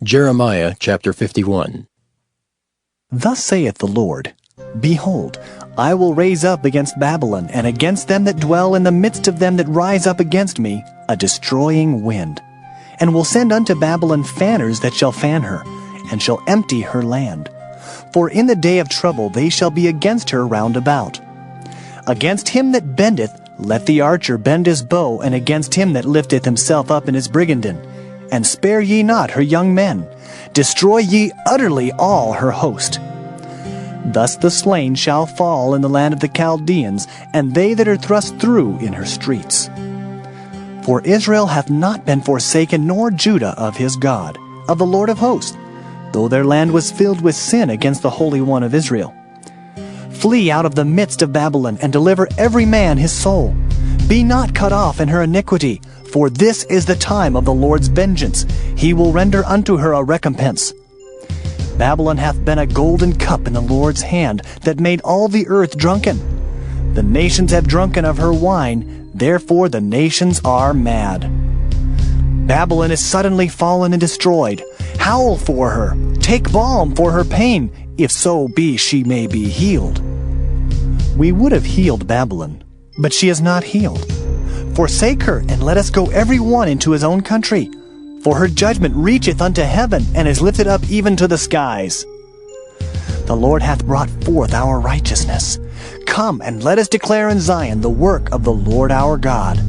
Jeremiah chapter 51. Thus saith the Lord, Behold, I will raise up against Babylon, and against them that dwell in the midst of them that rise up against me, a destroying wind, and will send unto Babylon fanners that shall fan her, and shall empty her land. For in the day of trouble they shall be against her round about. Against him that bendeth, let the archer bend his bow, and against him that lifteth himself up in his brigandine. And spare ye not her young men, destroy ye utterly all her host. Thus the slain shall fall in the land of the Chaldeans, and they that are thrust through in her streets. For Israel hath not been forsaken, nor Judah of his God, of the Lord of hosts, though their land was filled with sin against the Holy One of Israel. Flee out of the midst of Babylon, and deliver every man his soul. Be not cut off in her iniquity, for this is the time of the Lord's vengeance. He will render unto her a recompense. Babylon hath been a golden cup in the Lord's hand, that made all the earth drunken. The nations have drunken of her wine, therefore the nations are mad. Babylon is suddenly fallen and destroyed. Howl for her, take balm for her pain, if so be she may be healed. We would have healed Babylon, but she is not healed. Forsake her, and let us go every one into his own country. For her judgment reacheth unto heaven, and is lifted up even to the skies. The Lord hath brought forth our righteousness. Come, and let us declare in Zion the work of the Lord our God.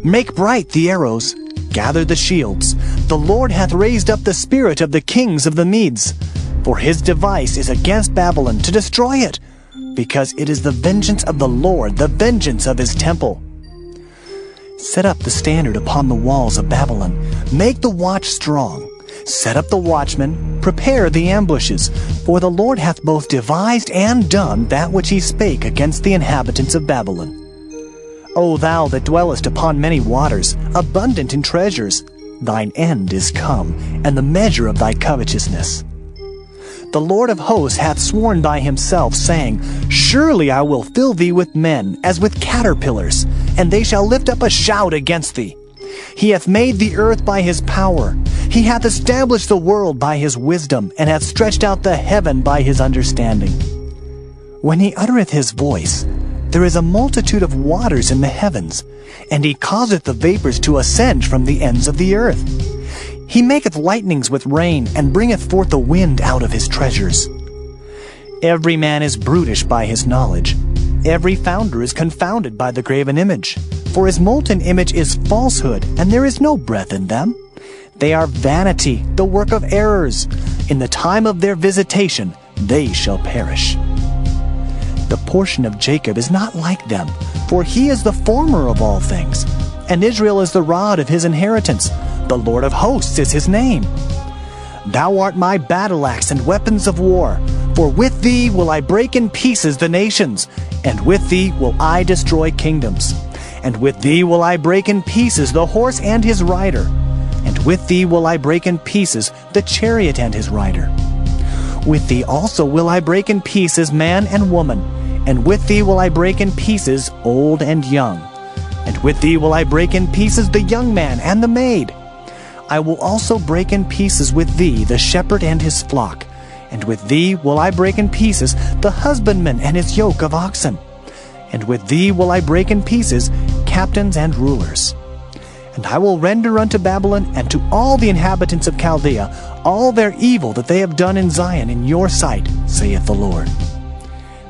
Make bright the arrows, gather the shields. The Lord hath raised up the spirit of the kings of the Medes. For his device is against Babylon, to destroy it, because it is the vengeance of the Lord, the vengeance of his temple. Set up the standard upon the walls of Babylon. Make the watch strong. Set up the watchmen. Prepare the ambushes. For the Lord hath both devised and done that which he spake against the inhabitants of Babylon. O thou that dwellest upon many waters, abundant in treasures, thine end is come, and the measure of thy covetousness. The Lord of hosts hath sworn by himself, saying, Surely I will fill thee with men, as with caterpillars, and they shall lift up a shout against thee. He hath made the earth by his power. He hath established the world by his wisdom, and hath stretched out the heaven by his understanding. When he uttereth his voice, there is a multitude of waters in the heavens, and he causeth the vapors to ascend from the ends of the earth. He maketh lightnings with rain, and bringeth forth the wind out of his treasures. Every man is brutish by his knowledge. Every founder is confounded by the graven image. For his molten image is falsehood, and there is no breath in them. They are vanity, the work of errors. In the time of their visitation they shall perish. The portion of Jacob is not like them, for he is the former of all things, and Israel is the rod of his inheritance. The Lord of hosts is his name. Thou art my battle axe and weapons of war. For with thee will I break in pieces the nations, and with thee will I destroy kingdoms. And with thee will I break in pieces the horse and his rider. And with thee will I break in pieces the chariot and his rider. With thee also will I break in pieces man and woman. And with thee will I break in pieces old and young. And with thee will I break in pieces the young man and the maid. I will also break in pieces with thee the shepherd and his flock. And with thee will I break in pieces the husbandman and his yoke of oxen. And with thee will I break in pieces captains and rulers. And I will render unto Babylon and to all the inhabitants of Chaldea all their evil that they have done in Zion in your sight, saith the Lord.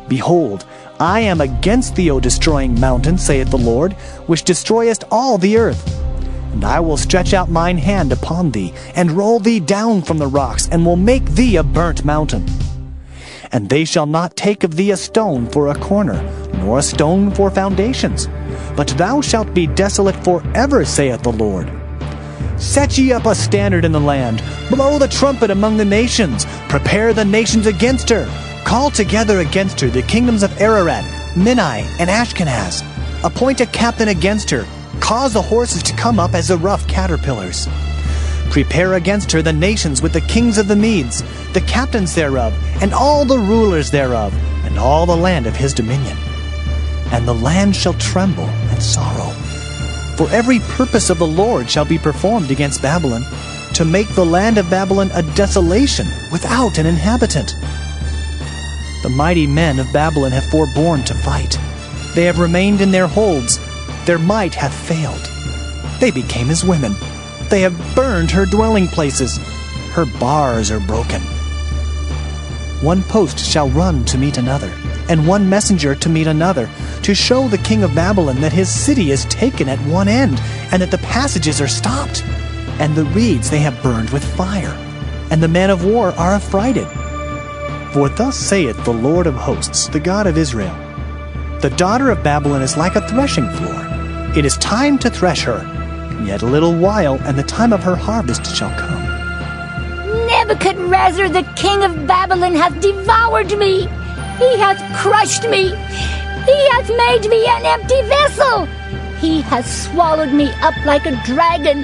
Behold, I am against thee, O destroying mountain, saith the Lord, which destroyest all the earth. And I will stretch out mine hand upon thee, and roll thee down from the rocks, and will make thee a burnt mountain. And they shall not take of thee a stone for a corner, nor a stone for foundations, but thou shalt be desolate forever, saith the Lord. Set ye up a standard in the land, blow the trumpet among the nations, prepare the nations against her, call together against her the kingdoms of Ararat, Minai, and Ashkenaz, appoint a captain against her, cause the horses to come up as the rough caterpillars. Prepare against her the nations with the kings of the Medes, the captains thereof, and all the rulers thereof, and all the land of his dominion. And the land shall tremble and sorrow. For every purpose of the Lord shall be performed against Babylon, to make the land of Babylon a desolation without an inhabitant. The mighty men of Babylon have forborne to fight. They have remained in their holds. Their might hath failed. They became as women. They have burned her dwelling places. Her bars are broken. One post shall run to meet another, and one messenger to meet another, to show the king of Babylon that his city is taken at one end, and that the passages are stopped, and the reeds they have burned with fire, and the men of war are affrighted. For thus saith the Lord of hosts, the God of Israel, the daughter of Babylon is like a threshing floor. It is time to thresh her. Yet a little while, and the time of her harvest shall come. Nebuchadrezzar, the king of Babylon, hath devoured me. He hath crushed me. He hath made me an empty vessel. He hath swallowed me up like a dragon.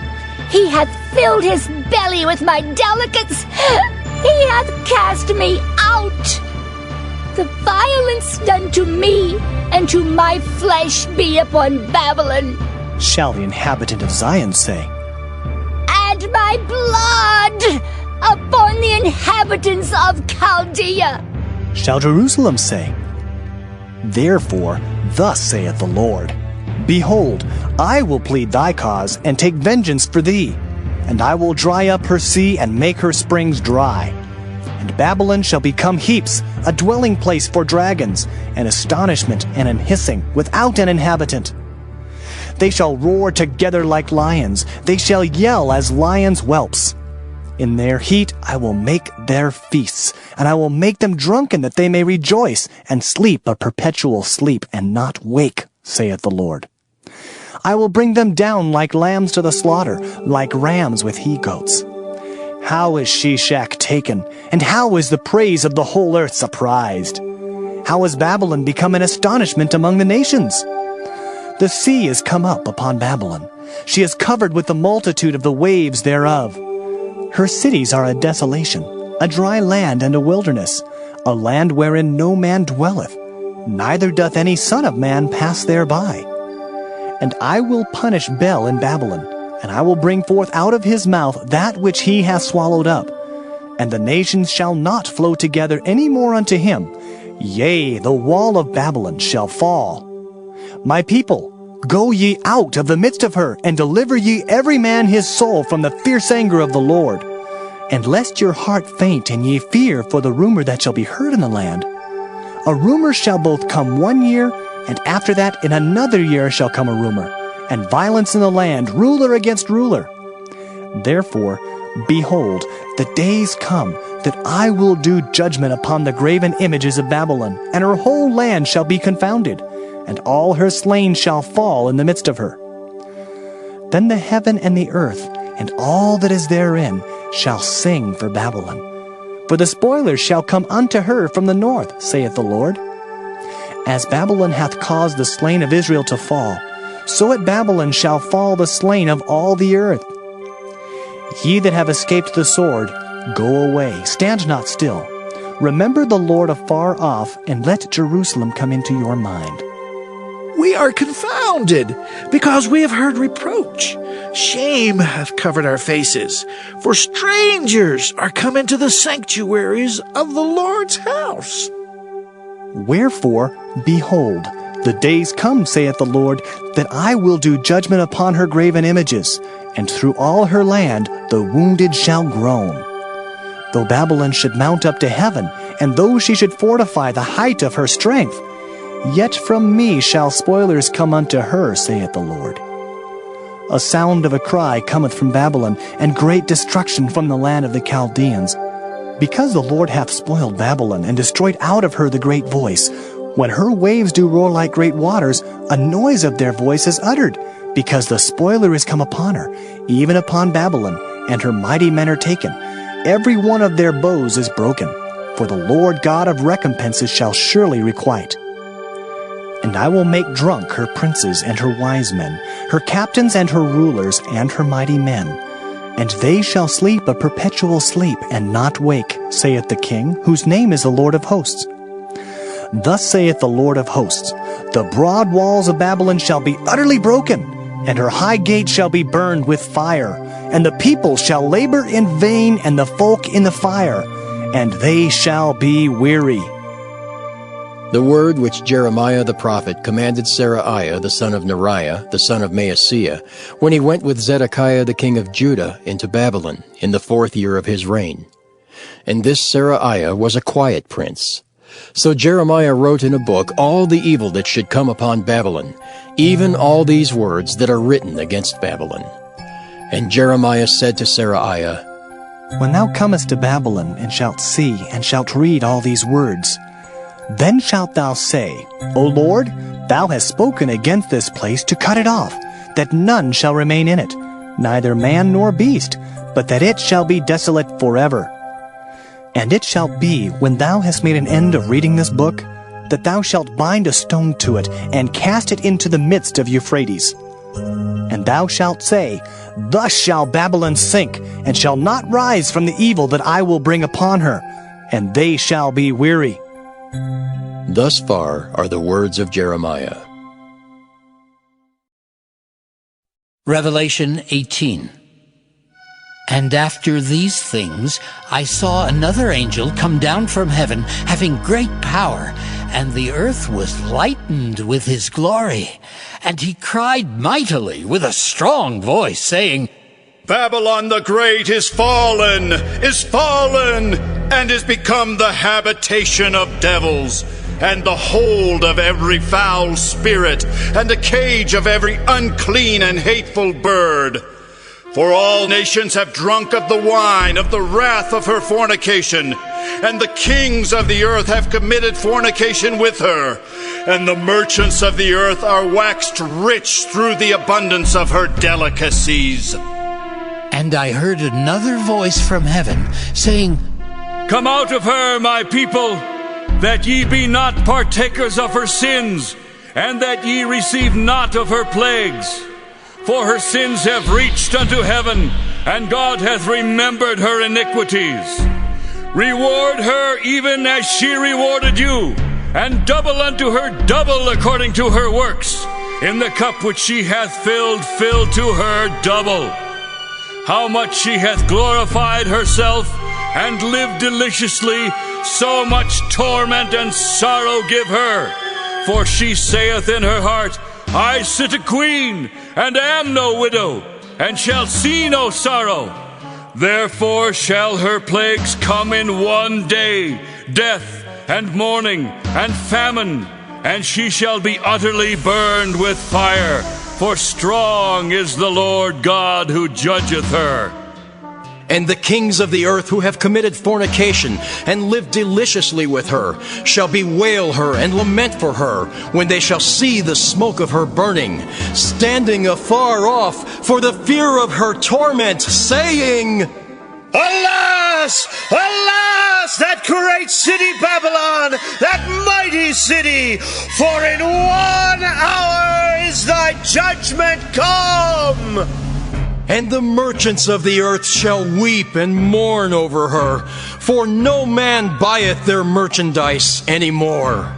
He hath filled his belly with my delicates. He hath cast me out. The violence done to me and to my flesh be upon Babylon, shall the inhabitant of Zion say. And my blood upon the inhabitants of Chaldea, shall Jerusalem say. Therefore, thus saith the Lord, Behold, I will plead thy cause, and take vengeance for thee, and I will dry up her sea, and make her springs dry. And Babylon shall become heaps, a dwelling place for dragons, an astonishment and an hissing, without an inhabitant. They shall roar together like lions, they shall yell as lions' whelps. In their heat I will make their feasts, and I will make them drunken that they may rejoice, and sleep a perpetual sleep, and not wake, saith the Lord. I will bring them down like lambs to the slaughter, like rams with he-goats. How is Shishak taken, and how is the praise of the whole earth surprised? How has Babylon become an astonishment among the nations? The sea is come up upon Babylon. She is covered with the multitude of the waves thereof. Her cities are a desolation, a dry land and a wilderness, a land wherein no man dwelleth, neither doth any son of man pass thereby. And I will punish Bel in Babylon, and I will bring forth out of his mouth that which he hath swallowed up. And the nations shall not flow together any more unto him. Yea, the wall of Babylon shall fall. My people, go ye out of the midst of her, and deliver ye every man his soul from the fierce anger of the Lord. And lest your heart faint, and ye fear for the rumor that shall be heard in the land. A rumor shall both come 1 year, and after that in another year shall come a rumor, and violence in the land, ruler against ruler. Therefore, behold, the days come that I will do judgment upon the graven images of Babylon, and her whole land shall be confounded, and all her slain shall fall in the midst of her. Then the heaven and the earth, and all that is therein, shall sing for Babylon. For the spoilers shall come unto her from the north, saith the Lord. As Babylon hath caused the slain of Israel to fall, so at Babylon shall fall the slain of all the earth. Ye that have escaped the sword, go away, stand not still. Remember the Lord afar off, and let Jerusalem come into your mind. We are confounded, because we have heard reproach. Shame hath covered our faces, for strangers are come into the sanctuaries of the Lord's house. Wherefore, behold, the days come, saith the Lord, that I will do judgment upon her graven images, and through all her land the wounded shall groan. Though Babylon should mount up to heaven, and though she should fortify the height of her strength, yet from me shall spoilers come unto her, saith the Lord. A sound of a cry cometh from Babylon, and great destruction from the land of the Chaldeans. Because the Lord hath spoiled Babylon, and destroyed out of her the great voice, when her waves do roar like great waters, a noise of their voice is uttered, because the spoiler is come upon her, even upon Babylon, and her mighty men are taken. Every one of their bows is broken, for the Lord God of recompenses shall surely requite. And I will make drunk her princes and her wise men, her captains and her rulers and her mighty men. And they shall sleep a perpetual sleep, and not wake, saith the King, whose name is the Lord of hosts. Thus saith the Lord of hosts, the broad walls of Babylon shall be utterly broken, and her high gate shall be burned with fire, and the people shall labor in vain, and the folk in the fire, and they shall be weary. The word which Jeremiah the prophet commanded Seraiah the son of Neriah, the son of Maaseiah, when he went with Zedekiah the king of Judah into Babylon in the 4th year of his reign. And this Seraiah was a quiet prince. So Jeremiah wrote in a book all the evil that should come upon Babylon, even all these words that are written against Babylon. And Jeremiah said to Seraiah, When thou comest to Babylon, and shalt see, and shalt read all these words, then shalt thou say, O Lord, thou hast spoken against this place to cut it off, that none shall remain in it, neither man nor beast, but that it shall be desolate forever. And it shall be, when thou hast made an end of reading this book, that thou shalt bind a stone to it, and cast it into the midst of Euphrates. And thou shalt say, Thus shall Babylon sink, and shall not rise from the evil that I will bring upon her, and they shall be weary. Thus far are the words of Jeremiah. Revelation 18. And after these things I saw another angel come down from heaven, having great power, and the earth was lightened with his glory. And he cried mightily with a strong voice, saying, Babylon the Great is fallen, and is become the habitation of devils, and the hold of every foul spirit, and the cage of every unclean and hateful bird. For all nations have drunk of the wine of the wrath of her fornication, and the kings of the earth have committed fornication with her, and the merchants of the earth are waxed rich through the abundance of her delicacies. And I heard another voice from heaven, saying, Come out of her, my people, that ye be not partakers of her sins, and that ye receive not of her plagues. For her sins have reached unto heaven, and God hath remembered her iniquities. Reward her even as she rewarded you, and double unto her double according to her works. In the cup which she hath filled, fill to her double. How much she hath glorified herself, and lived deliciously, so much torment and sorrow give her. For she saith in her heart, I sit a queen, and am no widow, and shall see no sorrow. Therefore shall her plagues come in one day, death, and mourning, and famine, and she shall be utterly burned with fire, for strong is the Lord God who judgeth her. And the kings of the earth who have committed fornication and lived deliciously with her shall bewail her and lament for her when they shall see the smoke of her burning, standing afar off for the fear of her torment, saying, Alas! Alas! That great city Babylon, that mighty city! For in 1 hour is thy judgment come! And the merchants of the earth shall weep and mourn over her, for no man buyeth their merchandise any more.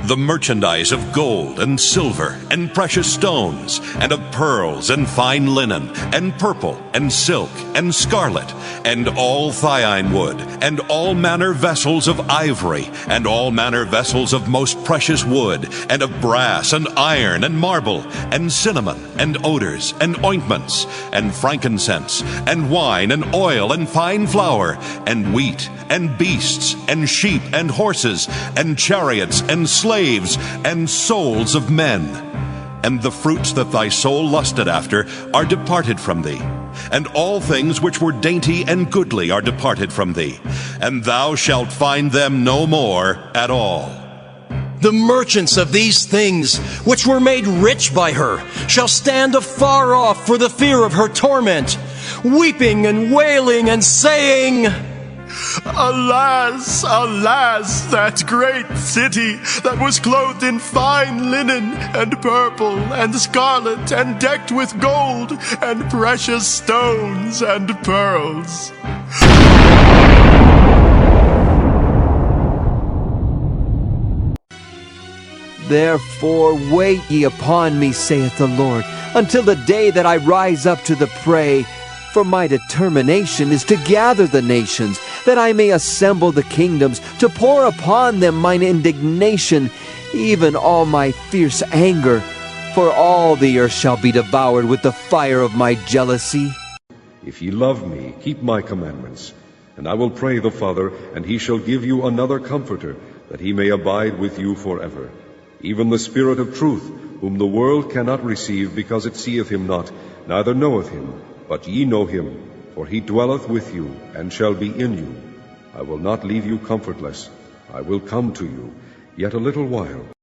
The merchandise of gold and silver and precious stones, and of pearls and fine linen, and purple and silk and scarlet, and all thine wood, and all manner vessels of ivory, and all manner vessels of most precious wood, and of brass and iron and marble, and cinnamon and odors and ointments, and frankincense, and wine and oil and fine flour, and wheat and beasts, and sheep and horses, and chariots and slaves, and souls of men. And the fruits that thy soul lusted after are departed from thee, and all things which were dainty and goodly are departed from thee, and thou shalt find them no more at all. The merchants of these things, which were made rich by her, shall stand afar off for the fear of her torment, weeping and wailing and saying, Alas, alas, that great city that was clothed in fine linen and purple and scarlet and decked with gold and precious stones and pearls. Therefore wait ye upon me, saith the Lord, until the day that I rise up to the prey. For my determination is to gather the nations, that I may assemble the kingdoms, to pour upon them mine indignation, even all my fierce anger. For all the earth shall be devoured with the fire of my jealousy. If ye love me, keep my commandments. And I will pray the Father, and he shall give you another Comforter, that he may abide with you forever. Even the Spirit of truth, whom the world cannot receive, because it seeth him not, neither knoweth him. But ye know him, for he dwelleth with you, and shall be in you. I will not leave you comfortless. I will come to you. Yet a little while,